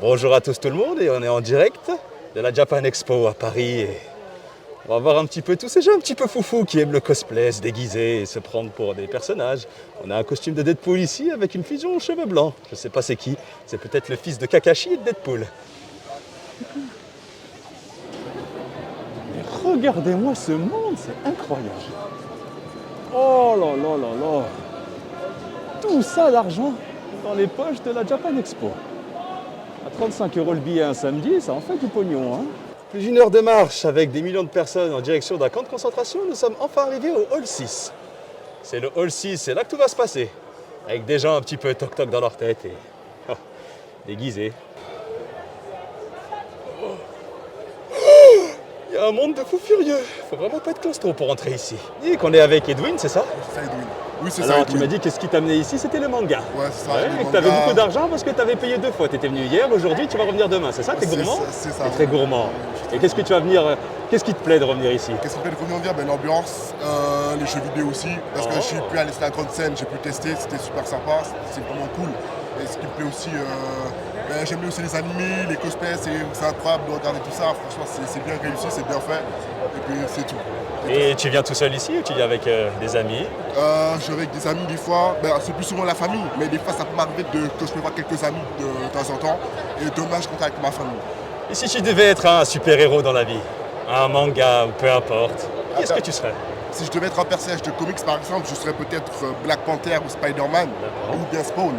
Bonjour à tous tout le monde et on est en direct de la Japan Expo à Paris et on va voir un petit peu tous ces gens un petit peu foufous qui aiment le cosplay, se déguiser et se prendre pour des personnages. On a un costume de Deadpool ici avec une fusion aux cheveux blancs. Je sais pas c'est qui, c'est peut-être le fils de Kakashi et de Deadpool. Mais regardez-moi ce monde, c'est incroyable. Oh là là là là. Tout ça d'argent dans les poches de la Japan Expo. À 35 € le billet un samedi, ça en fait du pognon. Hein. Plus d'une heure de marche avec des millions de personnes en direction d'un camp de concentration, nous sommes enfin arrivés au Hall 6. C'est le Hall 6, c'est là que tout va se passer. Avec des gens un petit peu toc-toc dans leur tête et déguisés. Il y a un monde de fous furieux. Faut vraiment pas être claustro pour rentrer ici. Et qu'on est avec Edwin, c'est ça? C'est ça, Edwin. Oui, c'est ça. Alors, Edwin. tu m'as dit qu'est-ce qui t'a amené ici? C'était le manga. Ouais, c'est ça. Et que tu avais beaucoup d'argent parce que tu avais payé 2 fois. Tu étais venu hier, aujourd'hui, tu vas revenir demain. C'est ça? T'es gourmand? C'est ça. T'es très gourmand. Et qu'est-ce que tu vas venir. Qu'est-ce qui te plaît de revenir ici? Qu'est-ce qui me plaît de revenir? L'ambiance, les jeux vidéo aussi. Parce que je suis plus allé sur la grande scène, j'ai pu tester, c'était super sympa, c'est vraiment cool. Et ce qui me plaît aussi, j'aime bien aussi les animés, les cosplays, c'est incroyable de regarder tout ça. Franchement, c'est bien réussi, c'est bien fait. Et puis c'est tout. Et tu viens tout seul ici ou tu viens avec des amis? Je vais avec des amis des fois, c'est plus souvent la famille, mais des fois ça peut m'arriver que je peux voir quelques amis de temps en temps. Et demain je compte avec ma famille. Et si tu devais être un super-héros dans la vie, un manga ou peu importe, qu'est-ce que tu serais? Si je devais être un personnage de comics par exemple, je serais peut-être Black Panther ou Spider-Man, ou bien Spawn.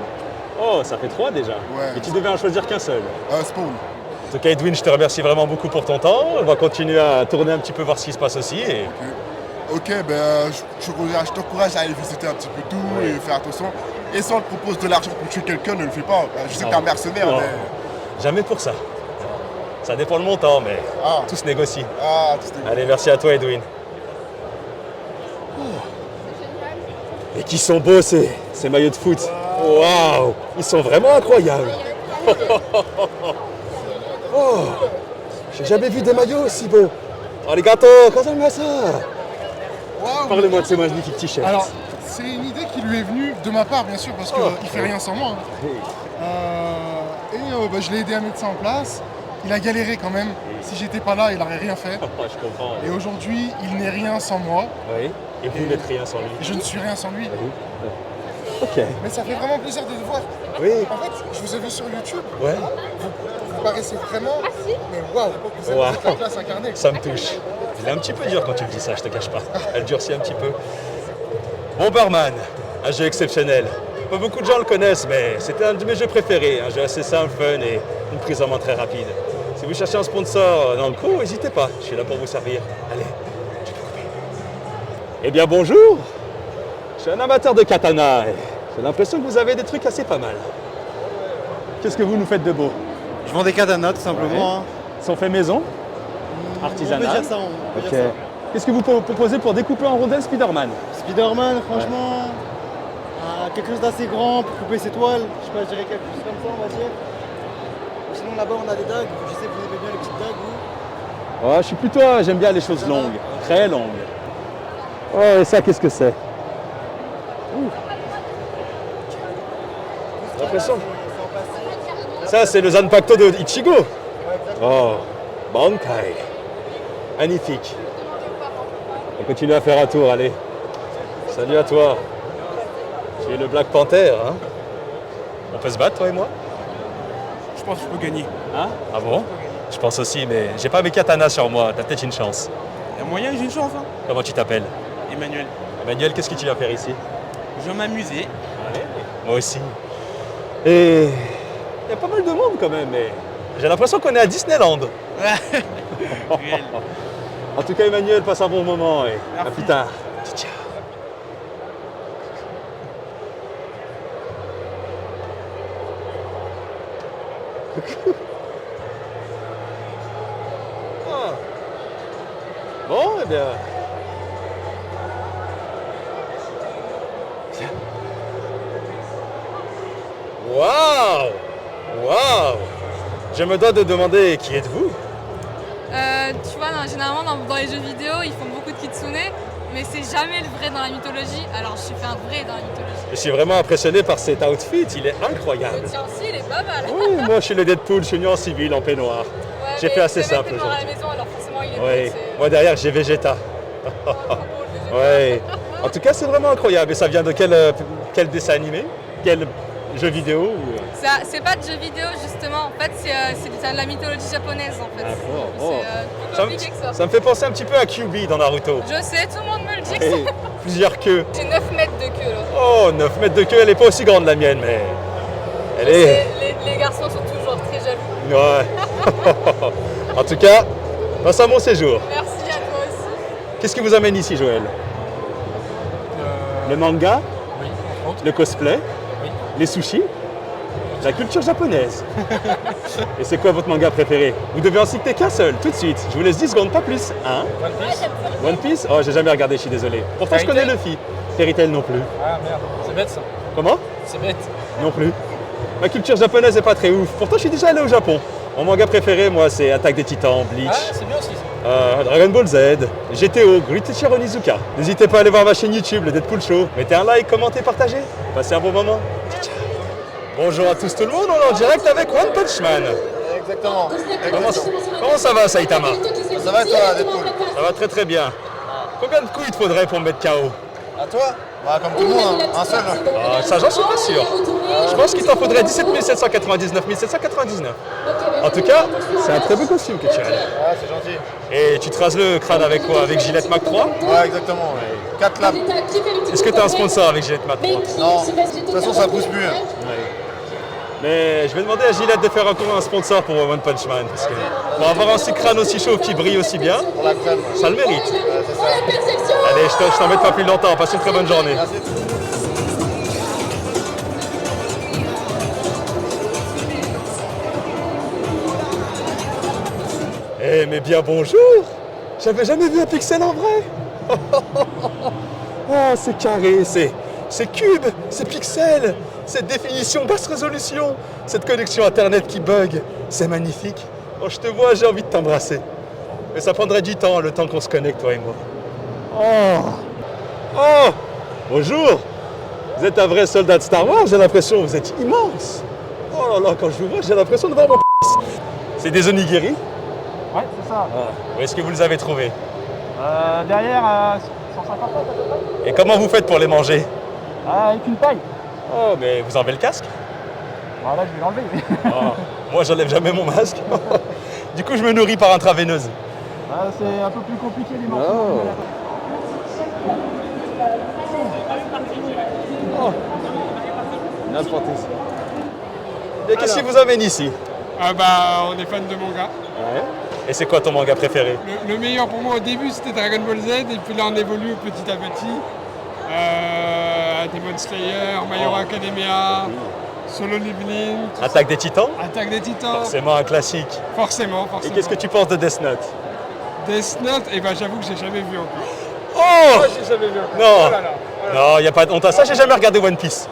Oh, ça fait 3 déjà. Ouais. Et tu devais en choisir qu'un seul. Spawn. En tout cas, Edwin, je te remercie vraiment beaucoup pour ton temps. On va continuer à tourner un petit peu, voir ce qui se passe aussi. Et... Ok, je t'encourage à aller visiter un petit peu tout et faire attention. Et si on te propose de l'argent pour tuer quelqu'un, ne le fais pas. Je sais que t'es un mercenaire, non. mais... Jamais pour ça. Ça dépend le montant, mais tout se négocie. Tout se négocie. Allez, merci à toi, Edwin. Et qui sont beaux ces maillots de foot. Waouh, ils sont vraiment incroyables. Oh, j'ai jamais vu des maillots aussi beaux. Arigato, gozaimasu. Wow. Parlez-moi de ces magnifiques t-shirts. Alors, c'est une idée qui lui est venue de ma part, bien sûr, parce qu'il fait rien sans moi. Je l'ai aidé à mettre ça en place. Il a galéré quand même. Si j'étais pas là, il n'aurait rien fait. Je comprends. Et aujourd'hui, il n'est rien sans moi. Oui. Et vous n'êtes rien sans lui. Je ne suis rien sans lui. Ok. Mais ça fait vraiment plaisir de le voir. Oui. En fait, je vous ai vu sur YouTube. Ouais. Vous paraissez vraiment... Mais waouh, vous avez toute la classe incarnée. Ça me touche. Il est un petit peu dur quand tu me dis ça, je te cache pas. Elle durcit un petit peu. Bomberman, un jeu exceptionnel. Pas beaucoup de gens le connaissent, mais c'était un de mes jeux préférés. Un jeu assez simple, fun et une prise en main très rapide. Si vous cherchez un sponsor dans le coup, n'hésitez pas. Je suis là pour vous servir. Allez, je peux couper. Eh bien, bonjour. Je suis un amateur de katana et j'ai l'impression que vous avez des trucs assez pas mal. Qu'est-ce que vous nous faites de beau? Je vends des katanas tout simplement. Hein. Ils sont faits maison? Artisanal? On peut dire ça, on peut dire ça. Qu'est-ce que vous proposez pour découper en rondelles Spider-Man? Spider-Man, franchement, quelque chose d'assez grand pour couper ses toiles. Je sais pas, je dirais quelque chose comme ça, on va dire. Sinon là-bas on a des dagues. Je sais que vous aimez bien les petites dagues, vous. Ouais, je suis plutôt, j'aime bien les choses longues, très longues. Oh, et ça, qu'est-ce que c'est? J'ai l'impression. Ça, c'est le Zanpakuto de Ichigo. Oh, Bankai. Magnifique. On continue à faire un tour, allez. Salut à toi. Tu es le Black Panther, hein? On peut se battre, toi et moi? Je pense que je peux gagner. Hein? Ah bon? Je pense aussi, mais j'ai pas mes katanas sur moi. T'as peut-être une chance. Il y a moyen, j'ai une chance. Hein. Comment tu t'appelles? Emmanuel. Emmanuel, qu'est-ce que tu vas faire ici? Je vais m'amuser. Allez. Moi aussi. Et il y a pas mal de monde quand même, mais j'ai l'impression qu'on est à Disneyland. Réel. En tout cas, Emmanuel, passe un bon moment et à Merci. plus tard. Ciao. Ah. Bon, eh bien. Waouh! Waouh! Je me dois de demander qui êtes-vous? Tu vois, généralement dans les jeux vidéo, ils font beaucoup de kitsune, mais c'est jamais le vrai dans la mythologie, alors je suis fait un vrai dans la mythologie. Je suis vraiment impressionné par cet outfit, il est incroyable. Le tien aussi, il est pas mal. Oui, moi je suis le Deadpool, je suis venu en civil, en peignoir. Ouais, J'ai mais fait assez c'est simple maintenant à la aujourd'hui. maison, alors forcément, il est Oui, beau, c'est- moi derrière j'ai Vegeta. Oh, trop beau, le Vegeta. Ouais. En tout cas, c'est vraiment incroyable. Et ça vient de quel dessin animé? Quel jeu vidéo C'est pas de jeu vidéo, justement. En fait, c'est de la mythologie japonaise, en fait. D'accord. C'est Oh. plus Ça compliqué que ça. me fait penser un petit peu à QB dans Naruto. Je sais, tout le monde me le dit. Et plusieurs queues. J'ai 9 mètres de queue, là. Oh, 9 mètres de queue, elle est pas aussi grande la mienne, mais elle est... Les garçons sont toujours très jaloux. Ouais. En tout cas, passe un bon séjour. Merci à toi aussi. Qu'est-ce qui vous amène ici, Joël? Le manga? Oui, entre autres. Le cosplay? Oui. Les sushis? La culture japonaise. Et c'est quoi votre manga préféré? Vous devez en citer qu'un seul, tout de suite. Je vous laisse 10 secondes, pas plus. Hein? One Piece. One Piece? Oh, j'ai jamais regardé, je suis désolé. Pourtant, je Fairy connais Tail Luffy. Fairy Tail non plus. Ah merde, c'est bête ça. Comment? C'est bête. Non plus. Ma culture japonaise est pas très ouf. Pourtant, je suis déjà allé au Japon. Mon manga préféré, moi, c'est Attaque des Titans, Bleach, Ah, c'est bien aussi ça. Dragon Ball Z, GTO, Great Onizuka. N'hésitez pas à aller voir ma chaîne YouTube, le Deadpool Show. Mettez un like, commentez, partagez. Passez un bon moment. Ciao, ciao. Bonjour à tous tout le monde, on est en direct avec One Punch Man. Exactement. Comment ça va, Saitama? Ça va et toi, Deadpool? Ça va très très bien. Combien de coups il te faudrait pour me mettre KO? À toi? Bah, comme tout le monde, hein. Un seul. Ah, ça, j'en suis pas sûr. Je pense qu'il t'en faudrait 17 799 799. En tout cas, c'est un très beau costume que tu as. Ah, c'est gentil. Et tu te rases le crâne avec quoi? Avec Gillette Mac 3? Ouais, exactement. 4 lames. Est-ce que tu as un sponsor avec Gillette Mac 3? Non, de toute façon, ça pousse plus. Hein. Mais je vais demander à Gillette de faire encore un sponsor pour One Punch Man. Parce que pour avoir un crâne aussi chauve qui brille aussi bien, Pour la crème. ça le mérite. Ouais, c'est ça. Allez, je t'embête pas plus longtemps. Passe une très bonne journée. Merci. Eh mais bien bonjour! J'avais jamais vu un pixel en vrai! Oh, c'est carré, c'est cube, c'est pixel, cette définition basse résolution, cette connexion internet qui bug, c'est magnifique. Quand je te vois, j'ai envie de t'embrasser. Mais ça prendrait du temps, le temps qu'on se connecte, toi et moi. Oh! Oh! Bonjour! Vous êtes un vrai soldat de Star Wars, j'ai l'impression, vous êtes immense! Oh là là, quand je vous vois, j'ai l'impression de voir mon C'est des onigiri? Ouais, c'est ça. Où est-ce que vous les avez trouvés? Derrière, 150 à peu près. Et comment vous faites pour les manger? Avec une paille. Oh, mais vous enlevez le casque? Voilà, je vais l'enlever. Oh, moi, j'enlève jamais mon masque. Du coup, je me nourris par intraveineuse. C'est un peu plus compliqué les morceaux. Et qu'est-ce qui vous amène ici? Ah bah on est fan de manga. Et c'est quoi ton manga préféré? Le meilleur pour moi au début c'était Dragon Ball Z et puis là on évolue petit à petit. Demon Slayer, My Hero Academia, Solo Leveling, Attaque des Titans? Attaque des Titans. Forcément un classique. Forcément. Et qu'est-ce que tu penses de Death Note? Death Note, et ben j'avoue que j'ai jamais vu encore. Oh! J'ai jamais vu encore. Non! Oh là là. Non, y a pas de honte à ça, j'ai jamais regardé One Piece.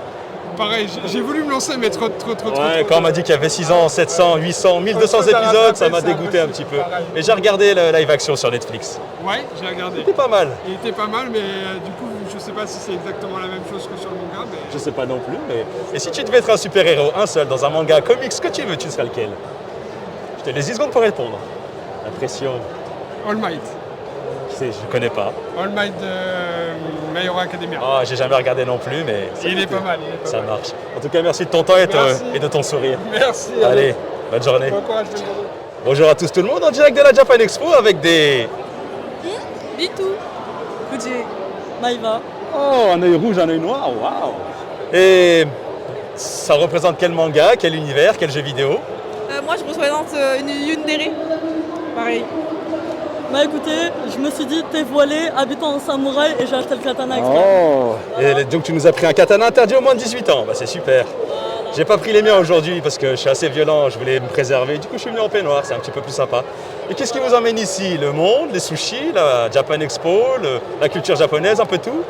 Pareil, j'ai voulu me lancer mais trop. Ouais, quand on m'a dit qu'il y avait 600, 700, 800, 1200 épisodes, ça m'a dégoûté un petit peu. Mais j'ai regardé le live action sur Netflix. Ouais, j'ai regardé. C'était pas mal. Il était pas mal mais du coup je sais pas si c'est exactement la même chose que sur le manga mais... Je sais pas non plus, mais... Et si tu devais être un super-héros, un seul, dans un manga, comics, ce que tu veux, tu serais lequel? Je te laisse 10 secondes pour répondre. La pression, All Might. je connais pas. All Might de My Hero Academia. Ah, j'ai jamais regardé non plus, mais... Il est pas mal, il est pas Ça mal. marche. En tout cas, merci de ton temps Merci. et de ton sourire. Merci. Allez, bonne journée. Bon courage, bonne journée. Bonjour à tous tout le monde, en direct de la Japan Expo avec des... Bitou. Fuji, Maïva. Oh, un œil rouge, un œil noir, waouh! Et ça représente quel manga, quel univers, quel jeu vidéo? Moi, je représente une yundere. Pareil. Bah écoutez, je me suis dit, t'es voilé, habitant en samouraï, et j'ai acheté le katana exprès. Oh! Et donc tu nous as pris un katana interdit au moins de 18 ans, bah c'est super. J'ai pas pris les miens aujourd'hui parce que je suis assez violent, je voulais me préserver, du coup je suis venu en peignoir, c'est un petit peu plus sympa. Et qu'est-ce qui vous emmène ici? Le monde, les sushis, la Japan Expo, la culture japonaise, un peu tout?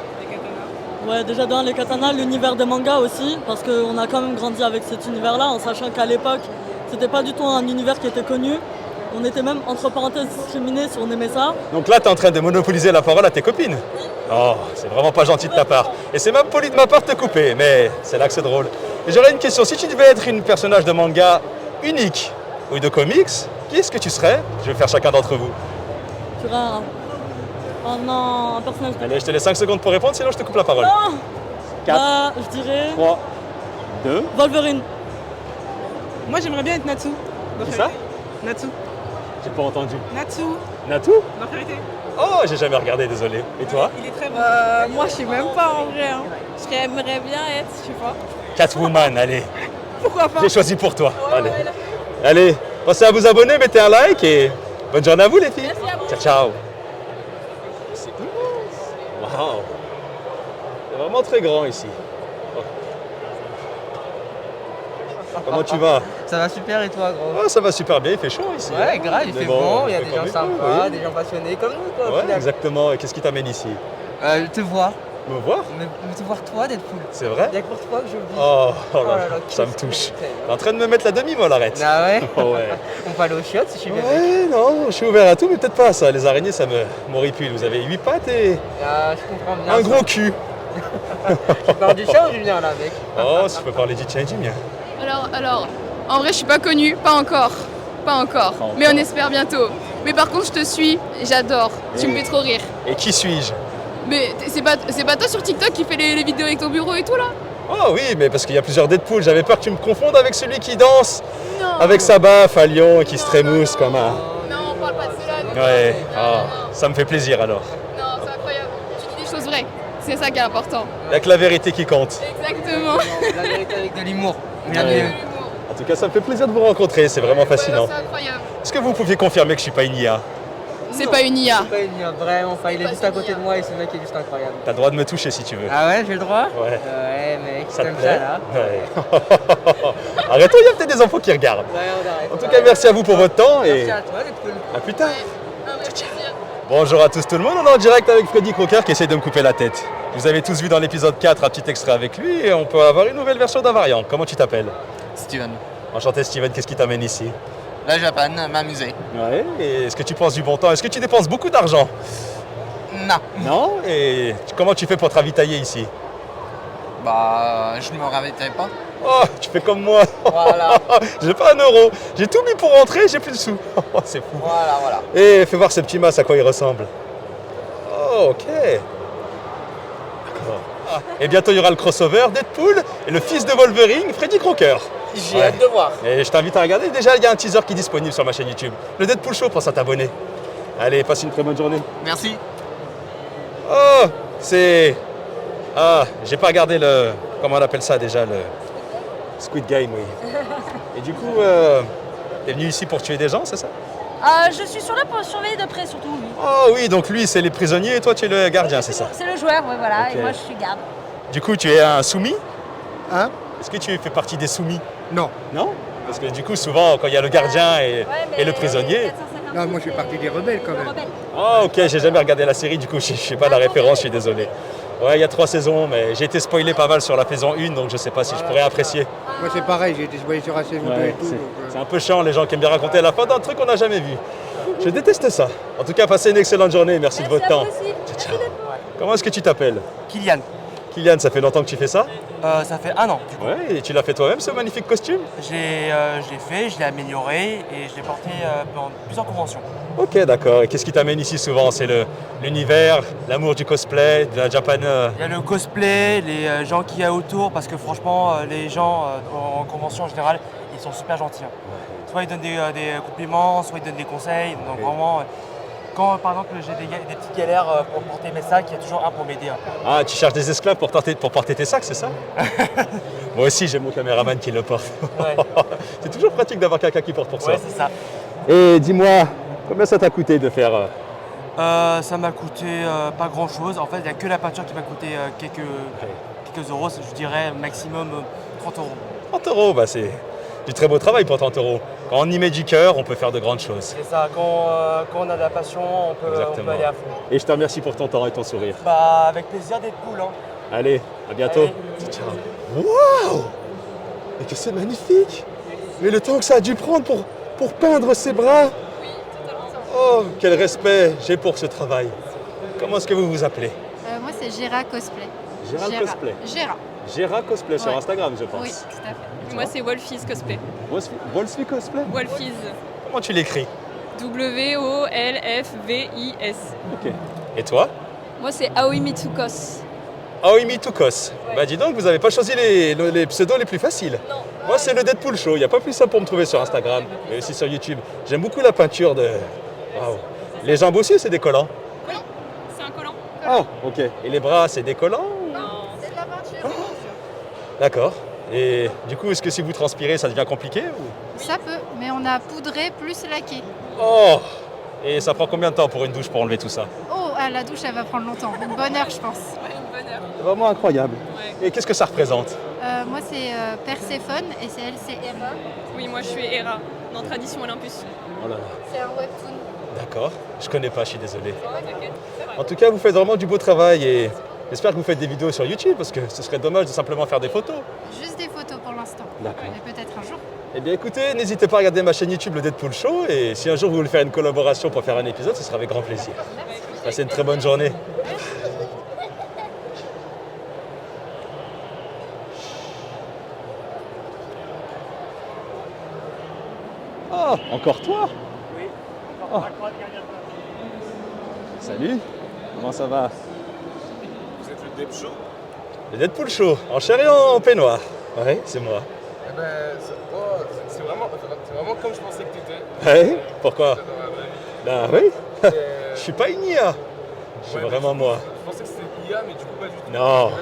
Ouais, déjà dans les katanas, l'univers des mangas aussi, parce qu'on a quand même grandi avec cet univers-là, en sachant qu'à l'époque, c'était pas du tout un univers qui était connu. On était même entre parenthèses discriminés si on aimait ça. Donc là, tu es en train de monopoliser la parole à tes copines. Oh, c'est vraiment pas gentil de ta part. Et c'est même poli de ma part de te couper, mais c'est là que c'est drôle. Et j'aurais une question. Si tu devais être une personnage de manga unique ou de comics, qui est-ce que tu serais? Je vais faire chacun d'entre vous. Tu vois, oh non, un personnage de... Allez, je te laisse 5 secondes pour répondre, sinon je te coupe la parole. Non. 4, Bah, je dirais 3, 2. Wolverine. Moi, j'aimerais bien être Natsu. Qui ça? Natsu. J'ai pas entendu. Natsu. Natou? Dans Vérité. Oh, j'ai jamais regardé, désolé. Et toi? Il est très bon. Moi, je sais même pas en vrai. Hein. J'aimerais bien être, je sais pas. Catwoman, allez. Pourquoi pas? J'ai choisi pour toi. Allez. Allez, pensez à vous abonner, mettez un like et bonne journée à vous les filles. Merci à vous. Ciao, ciao. C'est Waouh. C'est vraiment très grand ici. Oh. Comment tu vas? Ça va super et toi, gros? Oh, ça va super bien, il fait chaud ici. Ouais, grave, il Mais fait bon, bon, il y a fait des comme gens il faut, sympas, oui. des gens passionnés comme nous, quoi. au Ouais, final. exactement. Et qu'est-ce qui t'amène ici? Te voir, Me voir? te voir toi, Deadpool. C'est vrai? Il y a que pour toi que je le dis. Oh, oh là là là, là, ça me qu'est-ce touche. que c'est. T'es en train de me mettre la demi-molle, arrête. Ah ouais? Oh ouais. On peut aller aux chiottes si je suis bébé. Ouais, non, je suis ouvert à tout, mais peut-être pas ça. Les araignées, ça m'horripile. Vous avez 8 pattes et Ah, je comprends bien. un gros cul. Tu parles du chat ou du mien là, mec? Oh, si je peux parler du tien et du mien. Alors, en vrai, je suis pas connue, pas encore. Pas encore. Mais on espère bientôt. Mais par contre, je te suis, j'adore. Tu me fais trop rire. Et qui suis-je? Mais c'est pas toi sur TikTok qui fait les vidéos avec ton bureau et tout là? Oh oui, mais parce qu'il y a plusieurs Deadpool. J'avais peur que tu me confondes avec celui qui danse Non. avec sa baffe à Lyon et qui se trémousse comme un... Non, on parle pas de cela. Ouais, ah, ça me fait plaisir alors. Non, c'est incroyable. Tu dis des choses vraies. C'est ça qui est important. Il n'y a que la vérité qui compte. Exactement. La vérité avec de l'humour. Rien de Ouais. mieux. En tout cas, ça me fait plaisir de vous rencontrer. C'est vraiment fascinant. C'est incroyable. Est-ce que vous pouviez confirmer que je suis pas une IA? C'est pas une IA. C'est pas une IA, vraiment pas. Il est juste à côté de moi et ce mec est juste incroyable. T'as le droit de me toucher si tu veux. Ah ouais, j'ai le droit? Ouais. Ouais, mec, Ça te comme plaît? ça là. Ouais. Arrête-toi, il y a peut-être des enfants qui regardent. Ouais, on arrête. En tout cas, merci à vous pour votre temps et Merci à toi, Deadpool. à plus tard. Un vrai plaisir. Bonjour à tous tout le monde, on est en direct avec Freddy Crocker qui essaye de me couper la tête. Vous avez tous vu dans l'épisode 4 un petit extrait avec lui et on peut avoir une nouvelle version d'un variant. Comment tu t'appelles? Steven. Enchanté Steven, qu'est-ce qui t'amène ici? La Japan, m'amuser. Ouais, et est-ce que tu penses du bon temps? Est-ce que tu dépenses beaucoup d'argent? Non. Non? Et comment tu fais pour te ravitailler ici? Bah, je me ravitaille pas. Oh, tu fais comme moi. Voilà. J'ai pas un euro. J'ai tout mis pour rentrer, j'ai plus de sous. Oh, c'est fou. Voilà. Et fais voir ce petit mas à quoi il ressemble. Oh, ok. D'accord. Ah, et bientôt il y aura le crossover Deadpool et le fils de Wolverine, Freddy Crocker. J'ai hâte de voir. Et je t'invite à regarder. Déjà, il y a un teaser qui est disponible sur ma chaîne YouTube. Le Deadpool Show, pense à t'abonner. Allez, passe une très bonne journée. Merci. Oh, c'est... Ah, j'ai pas regardé le... Comment on appelle ça déjà, le... Squid Game, oui. Et du coup, t'es venu ici pour tuer des gens, c'est ça? Je suis sur là pour surveiller de près surtout, oui. Oh oui, donc lui, c'est les prisonniers et toi, tu es le gardien, c'est ça? C'est le joueur, ouais, voilà, Ok. et moi je suis garde. Du coup, tu es un soumis? Hein? Est-ce que tu fais partie des soumis? Non. Non? Parce que du coup, souvent, quand il y a le gardien et le prisonnier... Non, moi je fais partie des rebelles quand même. Oh, ok, j'ai jamais regardé la série, du coup, je sais pas la référence, je suis désolé. Ouais, il y a 3 saisons, mais j'ai été spoilé pas mal sur la saison 1, donc je sais pas si je pourrais apprécier. Moi c'est pareil, j'ai été spoilé sur la saison 2 et tout. donc, C'est un peu chiant, les gens qui aiment bien raconter la fin d'un truc qu'on n'a jamais vu. Je déteste ça. En tout cas, passez une excellente journée, merci de votre temps. Ciao, ciao. Comment est-ce que tu t'appelles? Kylian. Kylian, ça fait longtemps que tu fais ça? Ça fait 1 an. Ouais, et tu l'as fait toi-même ce magnifique costume? Je l'ai fait, je l'ai amélioré et je l'ai porté dans plusieurs conventions. Ok, d'accord. Et qu'est-ce qui t'amène ici souvent? C'est l'univers, l'amour du cosplay, de la Japan... Il y a le cosplay, les gens qu'il y a autour, parce que franchement, les gens en convention en général, ils sont super gentils. Hein. Soit ils donnent des compliments, soit ils donnent des conseils. Donc vraiment, quand par exemple j'ai des petites galères pour porter mes sacs, il y a toujours un pour m'aider. Hein. Ah, tu cherches des esclaves pour porter tes sacs, c'est ça? Moi aussi, j'ai mon caméraman qui le porte. Ouais. C'est toujours pratique d'avoir quelqu'un qui porte pour ça. Ouais, c'est ça. Et dis-moi, combien ça t'a coûté de faire... Ça m'a coûté pas grand chose. En fait, il n'y a que la peinture qui m'a coûté quelques euros. Je dirais maximum 30 euros. 30 euros, bah c'est du très beau travail pour 30 euros. Quand on y met du cœur, on peut faire de grandes choses. C'est ça, quand on a de la passion, on peut aller à fond. Et je te remercie pour ton temps et ton sourire. Bah, avec plaisir d'être cool. Hein. Allez, à bientôt. Allez. Ciao. Waouh! Mais que c'est magnifique! Mais le temps que ça a dû prendre pour peindre ses bras, Oh, quel respect j'ai pour ce travail. Comment est-ce que vous vous appelez? Moi, c'est Géra Cosplay. Gérald Cosplay. Géra. Gérard Cosplay sur Ouais. Instagram, je pense. Oui, tout à fait. Moi, c'est Wolfies Cosplay. Wolfsby Cosplay? Wolfies. Comment tu l'écris? W-O-L-F-V-I-S. Ok. Et toi? Moi, c'est Aoi Mitsukos. Aoimi Tukos. Bah dis donc, vous n'avez pas choisi les pseudos les plus faciles. Non. Moi, c'est le Deadpool Show. Il n'y a pas plus simple pour me trouver sur Instagram, mais aussi sur YouTube. J'aime beaucoup la peinture de... Waouh. Les jambes aussi, c'est des collants. Oui, c'est un collant. Oh, ok. Et les bras, c'est des collants? Non, c'est de la peinture. D'accord. Et du coup, est-ce que si vous transpirez, ça devient compliqué ou... Ça peut, mais on a poudré plus laqué. Oh. Et ça prend combien de temps pour une douche pour enlever tout ça? Oh, la douche, elle va prendre longtemps. Une bonne heure, je pense. Ouais, une bonne heure. Vraiment incroyable. Ouais. Et qu'est-ce que ça représente? Moi, c'est Perséphone et c'est elle, c'est Emma. Oui, moi, je suis Hera, dans Tradition Olympus. Oh là là. C'est un webtoon. D'accord. Je connais pas, je suis désolé. Ouais, t'inquiète, c'est vrai. En tout cas, vous faites vraiment du beau travail et j'espère que vous faites des vidéos sur YouTube parce que ce serait dommage de simplement faire des photos. Juste des photos pour l'instant. D'accord. Mais peut-être un jour. Eh bien écoutez, n'hésitez pas à regarder ma chaîne YouTube Le Deadpool Show et si un jour vous voulez faire une collaboration pour faire un épisode, ce sera avec grand plaisir. Passez une très bonne journée. Oh, encore toi? Oui. Oh. Salut, comment ça va? Vous êtes le Deadpool Show? Le Deadpool Show, en chair et en peignoir. Ouais, c'est moi. Eh ben, c'est vraiment comme je pensais que t'étais. Ouais, pourquoi? Bah oui, je suis pas une IA. Je suis vraiment moi. Je pensais que c'était IA, mais du coup pas du tout. Non, Là,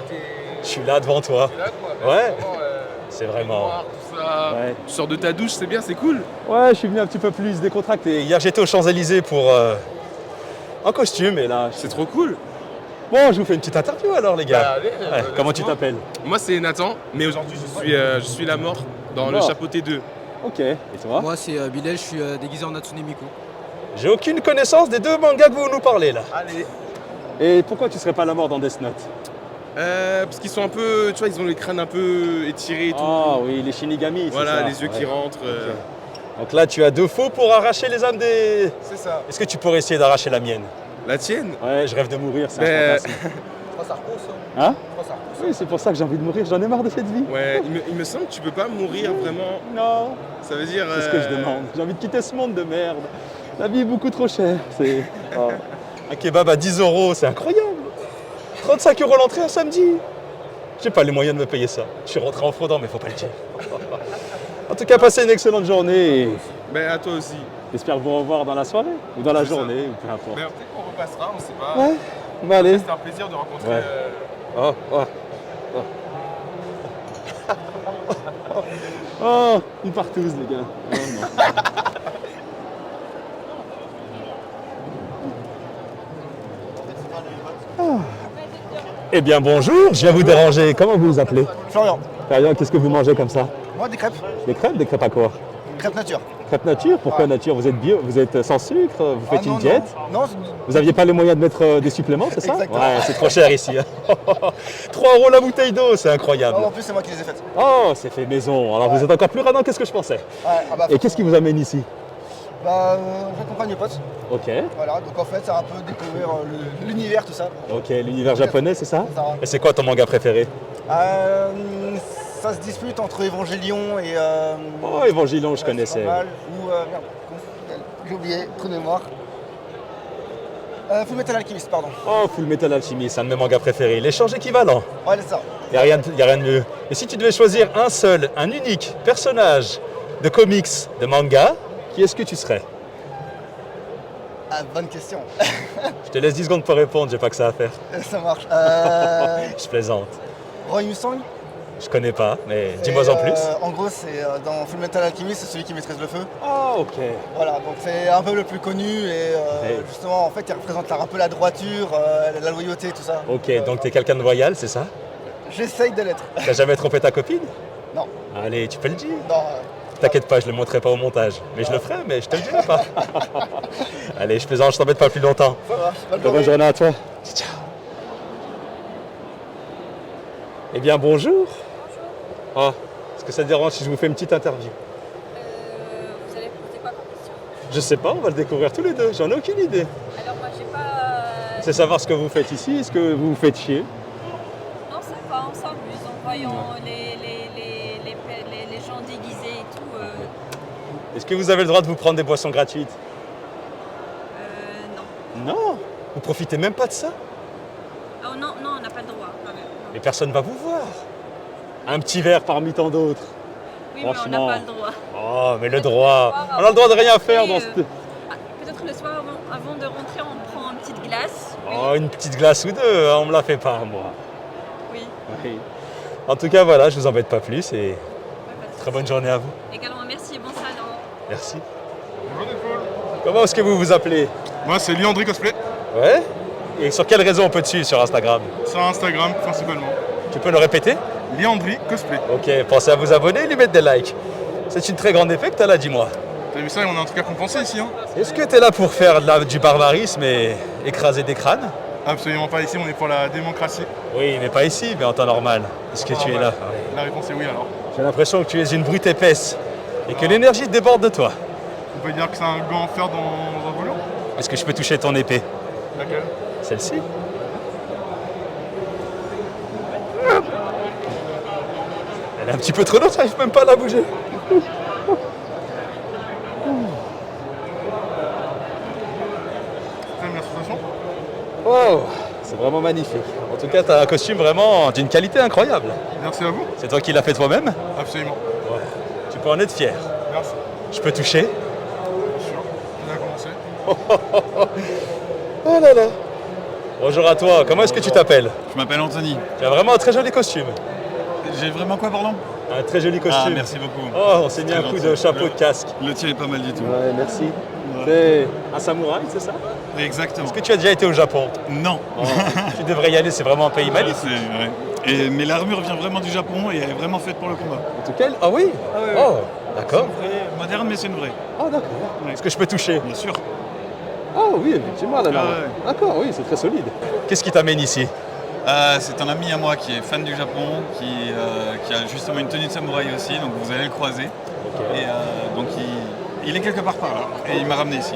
je suis là devant toi. t'es là, quoi. Ouais, C'est c'est vraiment... noir, tout ça. Ouais. Tu sors de ta douche, c'est bien, c'est cool. Ouais, je suis venu un petit peu plus décontracté. Hier, j'étais aux Champs-Élysées pour... en costume, et là... C'est trop cool. Bon, je vous fais une petite interview alors, les gars. Bah, allez, Ouais, comment tu t'appelles? Moi, c'est Nathan, mais aujourd'hui, je suis la mort dans le Mort. chapeauté 2. Ok, et toi? Moi c'est Bilal, je suis déguisé en Hatsune Miku. J'ai aucune connaissance des deux mangas que vous nous parlez, là. Allez. Et pourquoi tu serais pas la mort dans Death Note? Parce qu'ils sont un peu, tu vois, ils ont les crânes un peu étirés et tout. Ah oui, les Shinigami, c'est Voilà, ça. les yeux qui Ouais. rentrent. Donc là, tu as deux faux pour arracher les âmes des... C'est ça. Est-ce que tu pourrais essayer d'arracher la mienne? La tienne? Ouais, je rêve de mourir, c'est un Ben, fantasme. Ça repousse. Hein? Oui, c'est pour ça que j'ai envie de mourir, j'en ai marre de cette vie. Ouais, il me semble que tu peux pas mourir vraiment. Non, Ça veut dire. c'est ce que je demande. J'ai envie de quitter ce monde de merde. La vie est beaucoup trop chère. C'est... Oh. Un kebab à 10 €, c'est incroyable. 35 € l'entrée un samedi. J'ai pas les moyens de me payer ça. Je suis rentré en fraudant, mais faut pas le dire. En tout cas, passez une excellente journée et Ben à toi aussi. j'espère vous revoir dans la soirée ou dans la C'est ça. journée ou peu importe. Ben peut-être qu'on repassera, on sait pas. Ouais, bah allez. C'était un plaisir de rencontrer. Ouais. Oh, oh, oh. Oh, une partouze, les gars. Oh, non. Ah. Eh bien, bonjour, je viens vous déranger. Comment vous vous appelez? Florian. Florian, qu'est-ce que vous mangez comme ça? Moi, des crêpes. Des crêpes à quoi? Crêpes nature. Crêpes nature? Pourquoi nature? Vous êtes bio, vous êtes sans sucre, vous faites une diète? Non, Vous n'aviez pas les moyens de mettre des suppléments, c'est ça? Exactement. Ouais, c'est trop cher ici. 3 € la bouteille d'eau, c'est incroyable. en plus, c'est moi qui les ai faites. Oh, c'est fait maison. Alors vous êtes encore plus radin que ce que je pensais. Ouais, ah bah, Et qu'est-ce qui vous amène ici? Bah, j'accompagne mes potes. Ok. Voilà, donc en fait, c'est un peu découvrir l'univers, tout ça. Ok, l'univers japonais, c'est ça? C'est ça. Et c'est quoi ton manga préféré? Ça se dispute entre Évangélion et. Oh, Évangélion, je connaissais. Normal, ou. Merde, j'ai oublié, trou de mémoire. Fullmetal Alchemist, pardon. Oh, Fullmetal Alchemist, c'est un de mes mangas préférés. L'échange équivalent. Ouais, c'est ça. Y a rien de mieux. Et si tu devais choisir un seul, un unique personnage de comics, de manga, qui est-ce que tu serais? Ah, bonne question. Je te laisse 10 secondes pour répondre, j'ai pas que ça à faire. Ça marche. Je plaisante. Roy Mustang. Je connais pas, mais dis-moi en plus. En gros, c'est dans Fullmetal Alchemist, c'est celui qui maîtrise le feu. Ah, ok. Voilà, donc c'est un peu le plus connu et justement, en fait, il représente un peu la droiture, la loyauté, tout ça. Ok, donc t'es quelqu'un de loyal, c'est ça? J'essaye de l'être. T'as jamais trompé ta copine? Non. Allez, tu peux le dire. Non. T'inquiète pas, je le montrerai pas au montage. Mais je le ferai, mais je te le dirai pas. Allez, je plaisante, je t'embête pas plus longtemps. Ça marche. Bonne journée à toi. Ciao. Eh bien, bonjour. Ah, est-ce que ça te dérange si je vous fais une petite interview? Vous allez poser quoi comme question? Je sais pas, on va le découvrir tous les deux, j'en ai aucune idée. Alors moi j'ai pas... C'est savoir ce que vous faites ici, est-ce que vous vous faites chier? Non ça va, on s'amuse en voyant les gens déguisés et tout. Est-ce que vous avez le droit de vous prendre des boissons gratuites? Non. Non? Vous profitez même pas de ça? Oh non, non, on n'a pas le droit quand même. Mais personne va vous voir. Un petit verre parmi tant d'autres. Oui, mais on n'a pas le droit. Oh, mais le droit. On a le droit de rien faire dans ce... Peut-être le soir avant de rentrer, on prend une petite glace. Oh, une petite glace ou deux, on me la fait pas, moi. Oui. Oui. En tout cas, voilà, je vous embête pas plus et très bonne journée à vous. Également, merci et bon salon. Merci. Comment est-ce que vous vous appelez? Moi, c'est Liandry Cosplay. Ouais. Et sur quel réseau on peut te suivre sur Instagram? Sur Instagram, principalement. Tu peux le répéter? Liandry Cosplay. Ok, pensez à vous abonner et lui mettre des likes. C'est une très grande effet que t'as là, dis-moi. T'as vu ça, on a un truc à compenser ici, hein? Est-ce que t'es là pour faire du barbarisme et écraser des crânes? Absolument pas ici, on est pour la démocratie. Oui, mais pas ici, mais en temps normal. Est-ce que tu es là? La réponse est oui alors. J'ai l'impression que tu es une brute épaisse et que l'énergie déborde de toi. On peut dire que c'est un gant en fer dans un volant? Est-ce que je peux toucher ton épée? Laquelle? Celle-ci? Elle est un petit peu trop lourde, j'arrive même pas à la bouger. T'aimes la sensation? Oh, c'est vraiment magnifique. En tout cas, tu as un costume vraiment d'une qualité incroyable. Merci à vous. C'est toi qui l'as fait toi-même? Absolument. Ouais. Tu peux en être fier. Merci. Je peux toucher? Bien sûr. On a commencé. Oh là là. Bonjour à toi, comment est-ce que tu t'appelles? Je m'appelle Anthony. Tu as vraiment un très joli costume. J'ai vraiment quoi, pardon? Un très joli costume. Ah, merci beaucoup. Oh, on s'est mis un coup de chapeau de casque. Le tien est pas mal du tout. Ouais, merci. C'est un samouraï, c'est ça? Exactement. Est-ce que tu as déjà été au Japon? Non. Oh, tu devrais y aller, c'est vraiment un pays magnifique. Mais l'armure vient vraiment du Japon et elle est vraiment faite pour le combat. En tout cas, ah oui? Oh, d'accord. Moderne, mais c'est une vraie. Oh, d'accord. Est-ce que je peux toucher? Bien sûr. Oh oui, effectivement, là. D'accord, oui, c'est très solide. Qu'est-ce qui t'amène ici? C'est un ami à moi qui est fan du Japon, qui a justement une tenue de samouraï aussi, donc vous allez le croiser. Okay. Et donc il est quelque part par là, et il m'a ramené ici.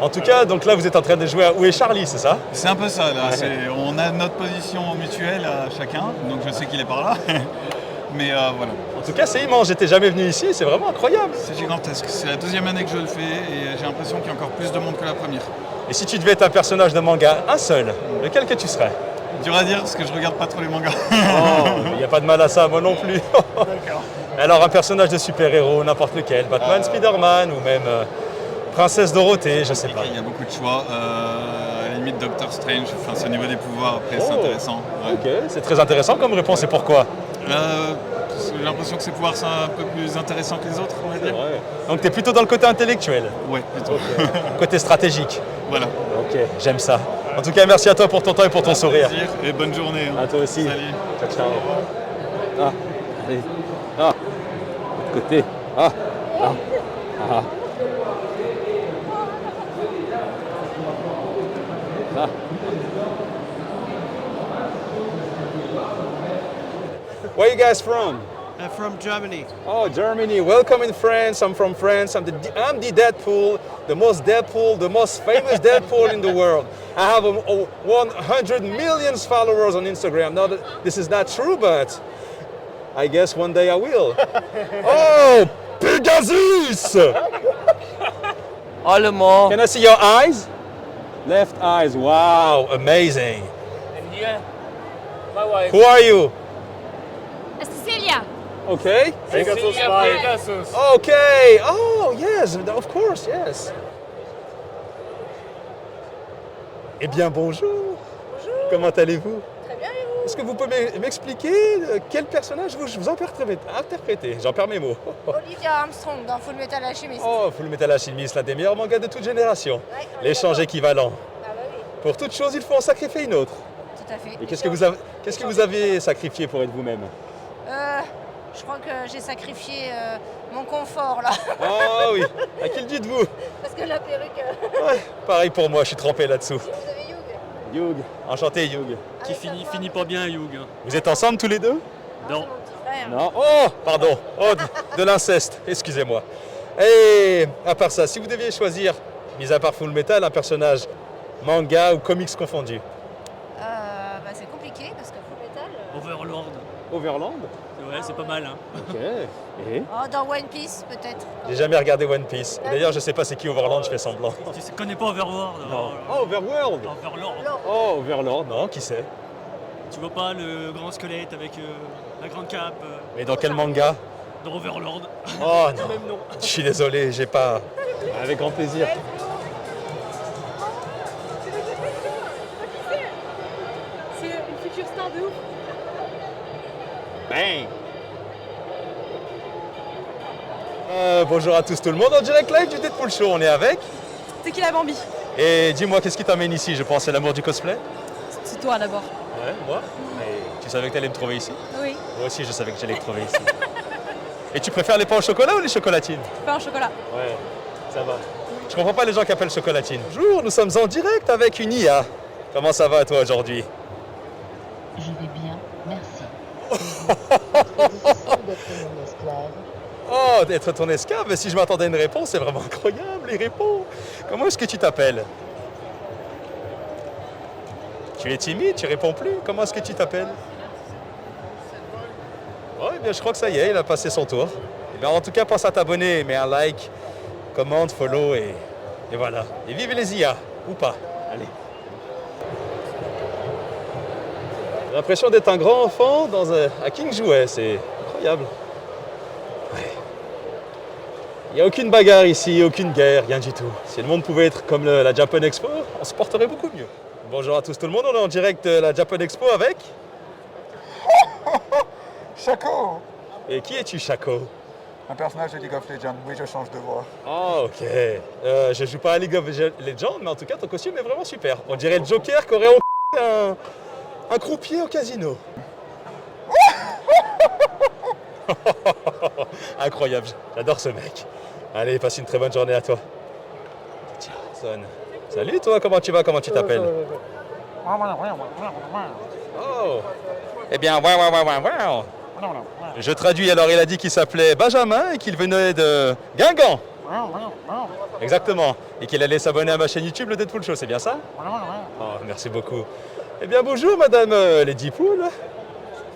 En tout cas, donc là vous êtes en train de jouer à Où est Charlie, c'est ça? C'est un peu ça, là. On a notre position mutuelle à chacun, donc je sais qu'il est par là. Mais voilà. En tout cas, c'est immense, j'étais jamais venu ici, c'est vraiment incroyable. C'est gigantesque, c'est la deuxième année que je le fais et j'ai l'impression qu'il y a encore plus de monde que la première. Et si tu devais être un personnage de manga, un seul, lequel que tu serais? Dur à dire, parce que je regarde pas trop les mangas. Oh, il n'y a pas de mal à ça, moi non plus. D'accord. Alors un personnage de super-héros, n'importe lequel, Batman, Spider-Man ou même Princesse Dorothée, je sais pas. Il y a beaucoup de choix, à la limite Doctor Strange, enfin c'est au niveau des pouvoirs, après c'est intéressant. Ouais. Ok, c'est très intéressant comme réponse, et pourquoi? J'ai l'impression que ses pouvoirs sont un peu plus intéressants que les autres, on va dire. Ouais. Donc tu es plutôt dans le côté intellectuel? Ouais, plutôt. Okay. Côté stratégique? Voilà. Ok, j'aime ça. En tout cas, merci à toi pour ton temps et pour ton sourire. Plaisir et bonne journée. À toi aussi. Salut. Ciao, ciao. Ah, allez. Ah, de côté. Ah, ah, ah. Ah. Where are you guys from? From Germany. Oh, Germany. Welcome in France. I'm from France. I'm the Deadpool, the most famous Deadpool in the world. I have 100 million followers on Instagram. Now, this is not true, but I guess one day I will. Oh, Pegasus! Allemand. Can I see your eyes? Left eyes. Wow, amazing. And here, my wife. Who are you? Cecilia. Okay. Pegasus. Okay. Oh, yes, of course, yes. Eh bien, bonjour. Bonjour. Comment allez-vous? Très bien, et vous? Est-ce que vous pouvez m'expliquer quel personnage vous interprétez? J'en perds mes mots. Olivia Armstrong dans Full Metal Alchemist. Oh, Full Metal Alchemist, l'un des meilleurs mangas de toute génération. Ouais, l'échange équivalent. Ah bah oui. Pour toute chose, il faut en sacrifier une autre. Tout à fait. Et qu'est-ce que vous avez sacrifié pour être vous-même? Je crois que j'ai sacrifié mon confort là. Ah oui. À qui le dites-vous? Parce que la perruque. Ouais, pareil pour moi, je suis trempé là-dessous. Vous avez Hugh. Hugh, enchanté Hugh. Qui finit pas bien, Hugh. Vous êtes ensemble tous les deux? Non. Non. Oh, pardon. Oh, de l'inceste, excusez-moi. Et à part ça, si vous deviez choisir, mis à part Full Metal, un personnage manga ou comics confondu. Bah, c'est compliqué parce que Full Metal. Overlord. Overland? Ouais, c'est pas mal. Hein. Ok. Et Oh, dans One Piece peut-être. j'ai jamais regardé One Piece. Et d'ailleurs, je sais pas c'est qui Overland, je fais semblant. Tu connais pas Overworld? Non. Oh, Overworld! Overlord. Oh, Overlord, non, qui c'est? Tu vois pas le grand squelette avec la grande cape? Mais dans quel manga? Dans Overlord. Oh C'est non, le même nom. je suis désolé, j'ai pas... Avec grand plaisir. C'est une future star de ouf. Bang! Bonjour à tous tout le monde, en direct live du Deadpool Show, on est avec. C'est qui la Bambi? Et dis-moi, qu'est-ce qui t'amène ici? Je pense c'est l'amour du cosplay? C'est toi d'abord. Ouais, moi? Mais tu savais que t'allais me trouver ici? Oui. Moi aussi, je savais que j'allais te trouver ici. Et tu préfères les pains au chocolat ou les chocolatines? Pain au chocolat. Ouais, ça va. Je comprends pas les gens qui appellent chocolatine. Bonjour, nous sommes en direct avec une IA. Comment ça va toi aujourd'hui? Je vais bien, merci. Oh, d'être ton esclave? Si je m'attendais à une réponse, c'est vraiment incroyable, il répond. Comment est-ce que tu t'appelles? Tu es timide, tu réponds plus. Comment est-ce que tu t'appelles? Oh, eh bien, je crois que ça y est, il a passé son tour. Eh bien, en tout cas, pense à t'abonner, mets un like, commente, follow et voilà. Et vive les IA, ou pas. Allez. J'ai l'impression d'être un grand enfant à King Jouet, c'est incroyable. Ouais. Il n'y a aucune bagarre ici, aucune guerre, rien du tout. Si le monde pouvait être comme la Japan Expo, on se porterait beaucoup mieux. Bonjour à tous tout le monde, on est en direct de la Japan Expo avec... Shaco! Et qui es-tu, Shaco? Un personnage de League of Legends, oui, je change de voix. Oh, ok. Je joue pas à League of Legends, mais en tout cas, ton costume est vraiment super. On dirait le Joker qui aurait un croupier au casino. Incroyable, j'adore ce mec. Allez, passe une très bonne journée à toi. Tiens, sonne. Salut toi, comment tu vas, comment tu t'appelles? Oh. Eh bien, wow. Je traduis, alors il a dit qu'il s'appelait Benjamin et qu'il venait de Guingamp. Exactement. Et qu'il allait s'abonner à ma chaîne YouTube, le Deadpool Show, c'est bien ça? Oh, merci beaucoup. Eh bien, bonjour madame Lady Pool.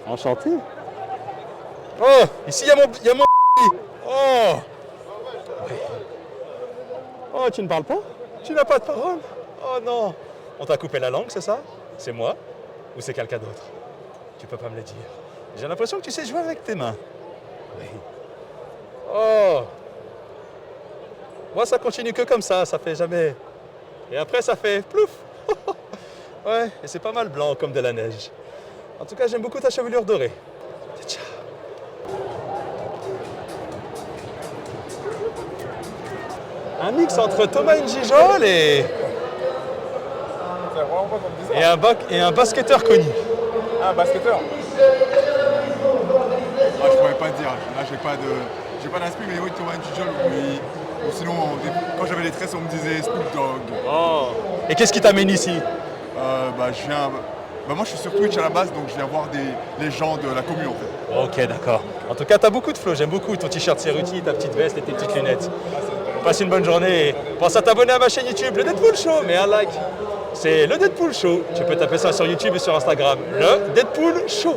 Enchanté. Oh, ici il y a mon Oh. Oui. Oh, tu ne parles pas? Tu n'as pas de parole? Oh non. On t'a coupé la langue, c'est ça? C'est moi? Ou c'est quelqu'un d'autre? Tu peux pas me le dire. J'ai l'impression que tu sais jouer avec tes mains. Oui. Oh. Moi, ça continue que comme ça fait jamais... Et après, ça fait plouf. Ouais, et c'est pas mal blanc comme de la neige. En tout cas, j'aime beaucoup ta chevelure dorée. Tiens. Un mix entre Thomas Njijol et un basketteur connu. Ah, basketteur? Ah, je pourrais pas te dire. Là, j'ai pas d'aspect, mais oui, Thomas Njijol, oui. Ou sinon, quand j'avais les tresses, on me disait Snoop Dogg. Oh. Et qu'est-ce qui t'amène ici? Moi, je suis sur Twitch à la base, donc je viens voir les gens de la commune, en fait. Ok, d'accord. En tout cas, t'as beaucoup de flow. J'aime beaucoup ton t-shirt Ceruti, ta petite veste et tes petites lunettes. Passe une bonne journée et pense à t'abonner à ma chaîne YouTube, le Deadpool Show. Mets un like. C'est le Deadpool Show. Tu peux taper ça sur YouTube et sur Instagram. Le Deadpool Show.